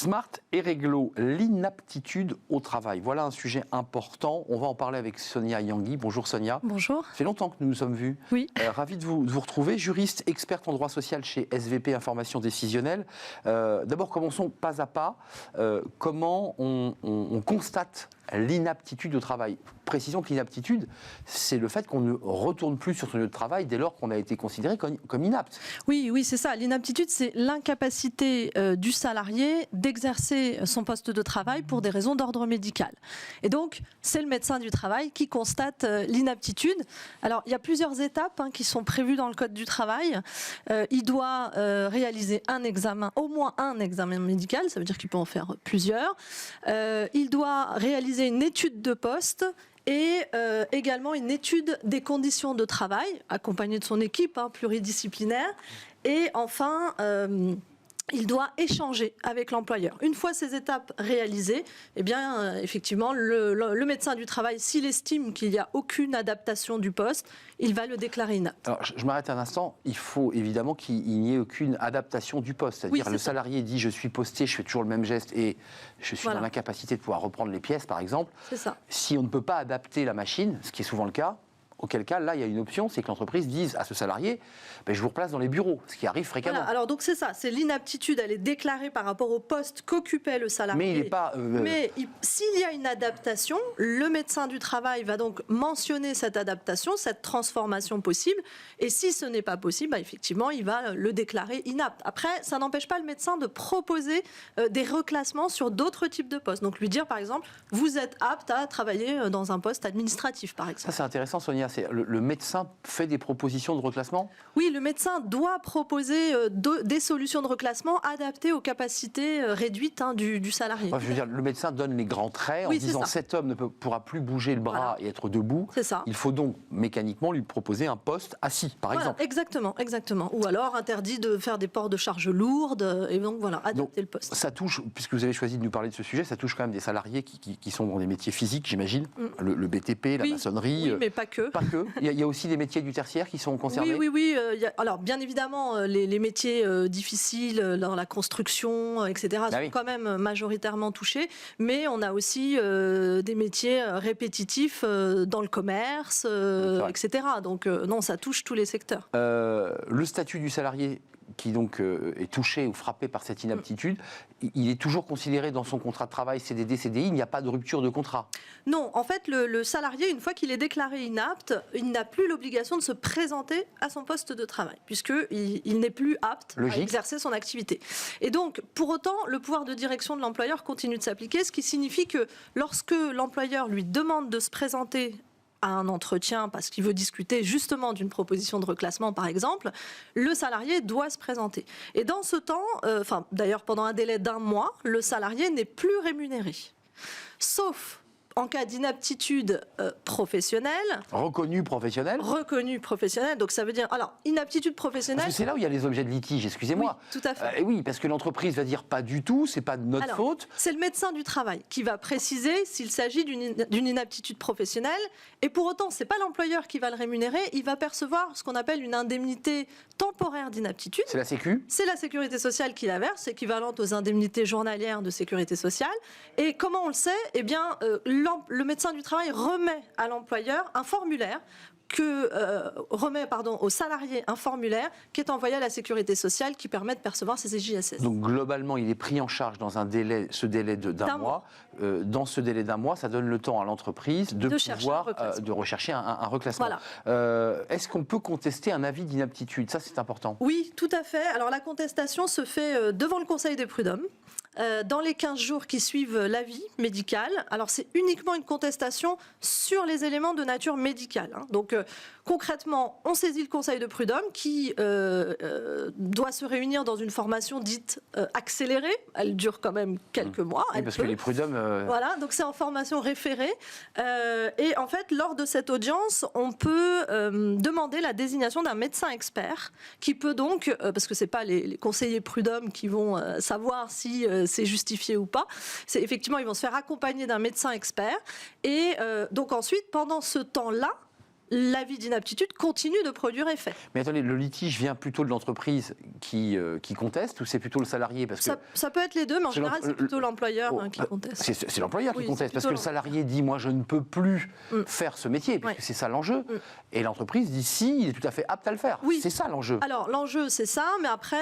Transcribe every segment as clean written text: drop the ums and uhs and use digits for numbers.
Smart et réglo, l'inaptitude au travail. Voilà un sujet important. On va en parler avec Sonia Yangui. Bonjour Sonia. Bonjour. Ça fait longtemps que nous nous sommes vus. Oui. Ravi de vous retrouver. Juriste, experte en droit social chez SVP Information Décisionnelle. D'abord, commençons pas à pas. Comment on constate l'inaptitude au travail? Précisons que l'inaptitude, c'est le fait qu'on ne retourne plus sur son lieu de travail dès lors qu'on a été considéré comme inapte. Oui, c'est ça. L'inaptitude, c'est l'incapacité du salarié d'exercer son poste de travail pour des raisons d'ordre médical. Et donc, c'est le médecin du travail qui constate l'inaptitude. Alors, il y a plusieurs étapes qui sont prévues dans le Code du travail. Il doit réaliser un examen, au moins un examen médical, ça veut dire qu'il peut en faire plusieurs. Il doit réaliser une étude de poste et également une étude des conditions de travail, accompagnée de son équipe pluridisciplinaire. Et enfin, il doit échanger avec l'employeur. Une fois ces étapes réalisées, eh bien, effectivement, le médecin du travail, s'il estime qu'il n'y a aucune adaptation du poste, il va le déclarer inapte. Alors, je m'arrête un instant. Il faut évidemment qu'il n'y ait aucune adaptation du poste. C'est-à-dire, le salarié dit « je suis posté, je fais toujours le même geste et je suis dans l'incapacité de pouvoir reprendre les pièces », par exemple. C'est ça. Si on ne peut pas adapter la machine, ce qui est souvent le cas, auquel cas, là, il y a une option, c'est que l'entreprise dise à ce salarié je vous replace dans les bureaux, ce qui arrive fréquemment. Voilà, alors donc c'est ça, c'est l'inaptitude, elle est déclarée par rapport au poste qu'occupait le salarié. Mais il n'est pas... s'il y a une adaptation, le médecin du travail va donc mentionner cette adaptation, cette transformation possible, et si ce n'est pas possible, effectivement, il va le déclarer inapte. Après, ça n'empêche pas le médecin de proposer des reclassements sur d'autres types de postes. Donc lui dire, par exemple, vous êtes apte à travailler dans un poste administratif, par exemple. Ça, c'est intéressant, Sonia. Le médecin fait des propositions de reclassement ? Oui, le médecin doit proposer des solutions de reclassement adaptées aux capacités réduites du salarié. Je veux dire, le médecin donne les grands traits en disant cet homme ne pourra plus bouger le bras et être debout. C'est ça. Il faut donc mécaniquement lui proposer un poste assis, par exemple. Exactement. Ou alors interdit de faire des ports de charges lourdes et donc adapter le poste. Ça touche, puisque vous avez choisi de nous parler de ce sujet, ça touche quand même des salariés qui sont dans des métiers physiques, j'imagine, le BTP, la maçonnerie. Oui, mais pas que. Pas que. Il y a aussi des métiers du tertiaire qui sont concernés. Oui. Alors, bien évidemment, les métiers difficiles dans la construction, etc., sont quand même majoritairement touchés. Mais on a aussi des métiers répétitifs dans le commerce, etc. Donc, non, ça touche tous les secteurs. Le statut du salarié qui donc est touché ou frappé par cette inaptitude, il est toujours considéré dans son contrat de travail CDD, CDI, il n'y a pas de rupture de contrat. Non, en fait, le salarié, une fois qu'il est déclaré inapte, il n'a plus l'obligation de se présenter à son poste de travail, puisqu'il n'est plus apte à exercer son activité. Et donc, pour autant, le pouvoir de direction de l'employeur continue de s'appliquer, ce qui signifie que lorsque l'employeur lui demande de se présenter à un entretien parce qu'il veut discuter justement d'une proposition de reclassement, par exemple, le salarié doit se présenter. Et dans ce temps, d'ailleurs pendant un délai d'1 mois, le salarié n'est plus rémunéré. Sauf en cas d'inaptitude professionnelle. Reconnue professionnelle. Donc ça veut dire, alors, inaptitude professionnelle... Parce que c'est là où il y a les objets de litige, excusez-moi. Oui, tout à fait. Oui, parce que l'entreprise va dire pas du tout, c'est pas de notre faute. C'est le médecin du travail qui va préciser s'il s'agit d'une inaptitude professionnelle. Et pour autant, c'est pas l'employeur qui va le rémunérer, il va percevoir ce qu'on appelle une indemnité temporaire d'inaptitude. C'est la Sécu ? C'est la Sécurité sociale qui la verse, équivalente aux indemnités journalières de Sécurité sociale. Et comment on le sait ? Eh bien, le médecin du travail remet à l'employeur un formulaire remet au salarié un formulaire qui est envoyé à la Sécurité sociale qui permet de percevoir ses JSS. Donc globalement, il est pris en charge dans ce délai d'un mois. Dans ce délai d'1 mois, ça donne le temps à l'entreprise de rechercher un reclassement. Voilà. Est-ce qu'on peut contester un avis d'inaptitude ? Ça, c'est important. Oui, tout à fait. Alors la contestation se fait devant le Conseil des prud'hommes. Dans les 15 jours qui suivent l'avis médical. Alors, c'est uniquement une contestation sur les éléments de nature médicale. Donc, concrètement, on saisit le Conseil de prud'hommes qui doit se réunir dans une formation dite accélérée. Elle dure quand même quelques mois. Oui, parce que les prud'hommes... Voilà, donc c'est en formation référée. Et en fait, lors de cette audience, on peut demander la désignation d'un médecin expert qui peut donc, parce que ce n'est pas les conseillers prud'hommes qui vont savoir si c'est justifié ou pas. C'est effectivement, ils vont se faire accompagner d'un médecin expert. Et donc ensuite, pendant ce temps-là, l'avis d'inaptitude continue de produire effet. Mais attendez, le litige vient plutôt de l'entreprise qui conteste ou c'est plutôt le salarié parce que ça peut être les deux, mais en général, c'est plutôt l'employeur qui conteste. C'est l'employeur qui conteste parce que le salarié dit « moi, je ne peux plus faire ce métier », parce que c'est ça l'enjeu. Et l'entreprise dit « si, il est tout à fait apte à le faire ». C'est ça l'enjeu. Alors, l'enjeu, c'est ça, mais après,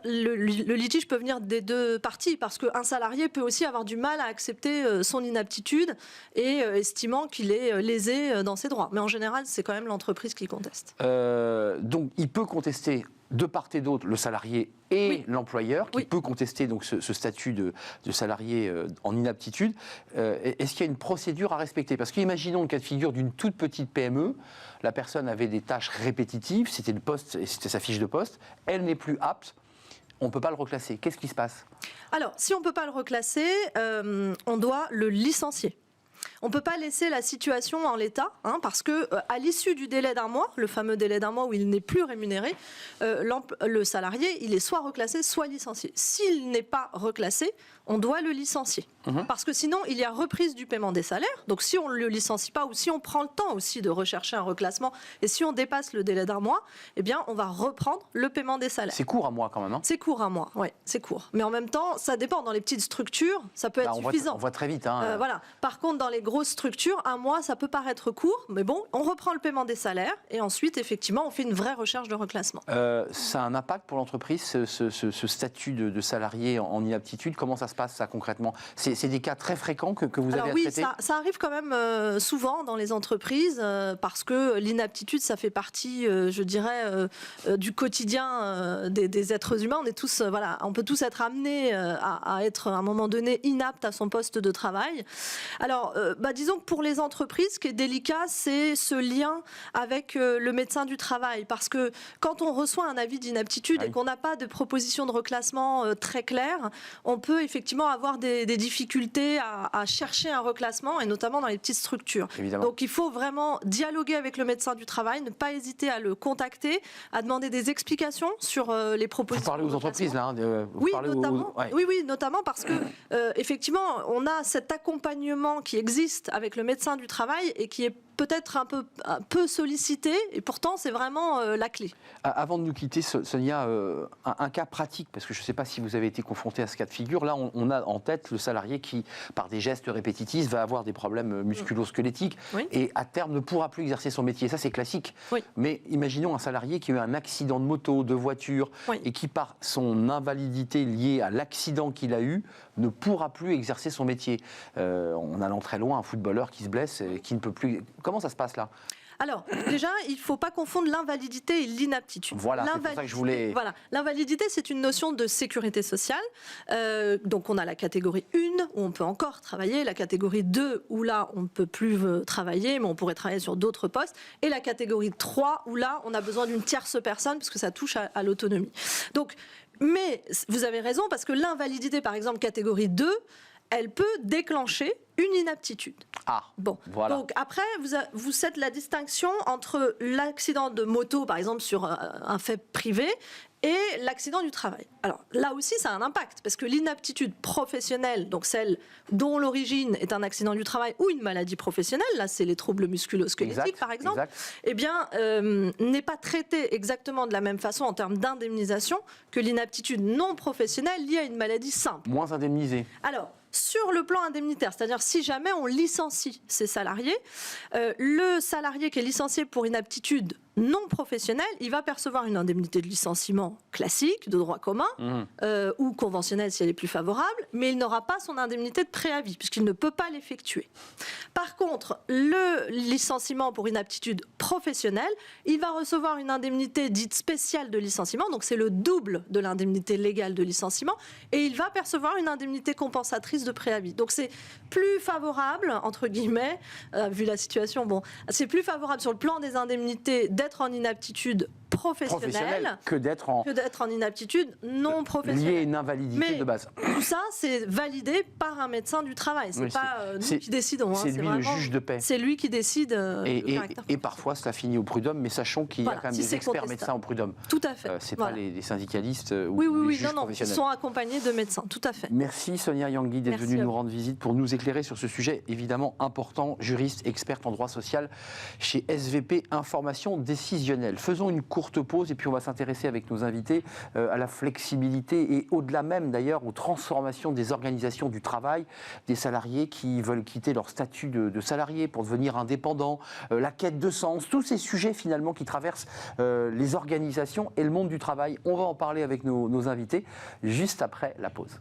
le litige peut venir des deux parties, parce qu'un salarié peut aussi avoir du mal à accepter son inaptitude et estimant qu'il est lésé dans ses droits. Mais en général, c'est quand même l'entreprise qui conteste. Donc, il peut contester de part et d'autre le salarié et l'employeur qui peut contester donc ce statut de salarié en inaptitude. Est-ce qu'il y a une procédure à respecter? Parce qu'imaginons le cas de figure d'une toute petite PME, la personne avait des tâches répétitives, c'était le poste et c'était sa fiche de poste, elle n'est plus apte, on ne peut pas le reclasser. Qu'est-ce qui se passe? Alors, si on ne peut pas le reclasser, on doit le licencier. On ne peut pas laisser la situation en l'état, parce que à l'issue du délai d'un mois, le fameux délai d'un mois où il n'est plus rémunéré, le salarié, il est soit reclassé, soit licencié. S'il n'est pas reclassé, on doit le licencier. Parce que sinon, il y a reprise du paiement des salaires. Donc si on ne le licencie pas, ou si on prend le temps aussi de rechercher un reclassement, et si on dépasse le délai d'un mois, eh bien, on va reprendre le paiement des salaires. C'est court un mois quand même, hein? C'est court un mois, oui, c'est court. Mais en même temps, ça dépend. Dans les petites structures, ça peut être suffisant. On voit très vite. Voilà. Par contre, dans les grosses structures, un mois, ça peut paraître court, mais bon, on reprend le paiement des salaires, et ensuite, effectivement, on fait une vraie recherche de reclassement. Ça a un impact pour l'entreprise, ce statut de salarié en inaptitude? Comment ça se passe, ça, concrètement? C'est des cas très fréquents que vous avez à traiter? Oui, ça arrive quand même souvent dans les entreprises, parce que l'inaptitude, ça fait partie, je dirais, du quotidien des êtres humains. On est tous, on peut tous être amenés à être, à un moment donné, inapte à son poste de travail. Alors, disons que pour les entreprises, ce qui est délicat, c'est ce lien avec le médecin du travail, parce que quand on reçoit un avis d'inaptitude et qu'on n'a pas de proposition de reclassement très claire, on peut effectivement avoir des difficultés à chercher un reclassement, et notamment dans les petites structures. Évidemment. Donc il faut vraiment dialoguer avec le médecin du travail, ne pas hésiter à le contacter, à demander des explications sur les propositions. Vous parlez aux entreprises là, oui, notamment. Oui, notamment parce que effectivement, on a cet accompagnement qui existe avec le médecin du travail et qui est peut-être un peu sollicité, et pourtant c'est vraiment la clé. Avant de nous quitter, Sonia, un cas pratique, parce que je ne sais pas si vous avez été confronté à ce cas de figure. Là, on a en tête le salarié qui, par des gestes répétitifs, va avoir des problèmes musculo-squelettiques et à terme ne pourra plus exercer son métier. Ça, c'est classique. Mais imaginons un salarié qui a eu un accident de moto, de voiture, et qui, par son invalidité liée à l'accident qu'il a eu, ne pourra plus exercer son métier. En allant très loin, un footballeur qui se blesse et qui ne peut plus... Comment ça se passe là? Alors, déjà, il ne faut pas confondre l'invalidité et l'inaptitude. Voilà, c'est pour ça que je voulais... Voilà. L'invalidité, c'est une notion de sécurité sociale. Donc, on a la catégorie 1, où on peut encore travailler, la catégorie 2, où là, on ne peut plus travailler, mais on pourrait travailler sur d'autres postes, et la catégorie 3, où là, on a besoin d'une tierce personne, parce que ça touche à l'autonomie. Donc, mais vous avez raison, parce que l'invalidité, par exemple, catégorie 2, elle peut déclencher une inaptitude. Bon. Voilà. Donc après, vous faites la distinction entre l'accident de moto, par exemple, sur un fait privé, et l'accident du travail. Alors là aussi, ça a un impact, parce que l'inaptitude professionnelle, donc celle dont l'origine est un accident du travail ou une maladie professionnelle, là c'est les troubles musculo-squelettiques par exemple, eh bien, n'est pas traitée exactement de la même façon en termes d'indemnisation que l'inaptitude non professionnelle liée à une maladie simple. Moins indemnisée. Alors, sur le plan indemnitaire, c'est-à-dire si jamais on licencie ses salariés, le salarié qui est licencié pour inaptitude non professionnelle, il va percevoir une indemnité de licenciement classique, de droit commun, ou conventionnelle si elle est plus favorable, mais il n'aura pas son indemnité de préavis, puisqu'il ne peut pas l'effectuer. Par contre, le licenciement pour inaptitude professionnelle, il va recevoir une indemnité dite spéciale de licenciement, donc c'est le double de l'indemnité légale de licenciement, et il va percevoir une indemnité compensatrice de préavis. Donc c'est plus favorable, entre guillemets, vu la situation, bon, c'est plus favorable sur le plan des indemnités d'être en inaptitude professionnelle que d'être en inaptitude non professionnelle. liée à une invalidité de base. Tout ça, c'est validé par un médecin du travail. C'est pas nous qui décidons. C'est lui le juge de paix. C'est lui qui décide. Et parfois, cela finit au prud'homme, mais sachons qu'il y a quand même des experts médecins au prud'homme. Tout à fait. C'est pas les syndicalistes ou oui, les juges non, professionnels. ils sont accompagnés de médecins, tout à fait. Merci Sonia Yangui d'être venue nous rendre visite pour nous éclairer sur ce sujet évidemment important, juriste, experte en droit social chez SVP Information Décisionnelle. Faisons une courte pause et puis on va s'intéresser avec nos invités à la flexibilité et au-delà même d'ailleurs aux transformations des organisations du travail, des salariés qui veulent quitter leur statut de salarié pour devenir indépendants, la quête de sens, tous ces sujets finalement qui traversent les organisations et le monde du travail. On va en parler avec nos invités juste après la pause.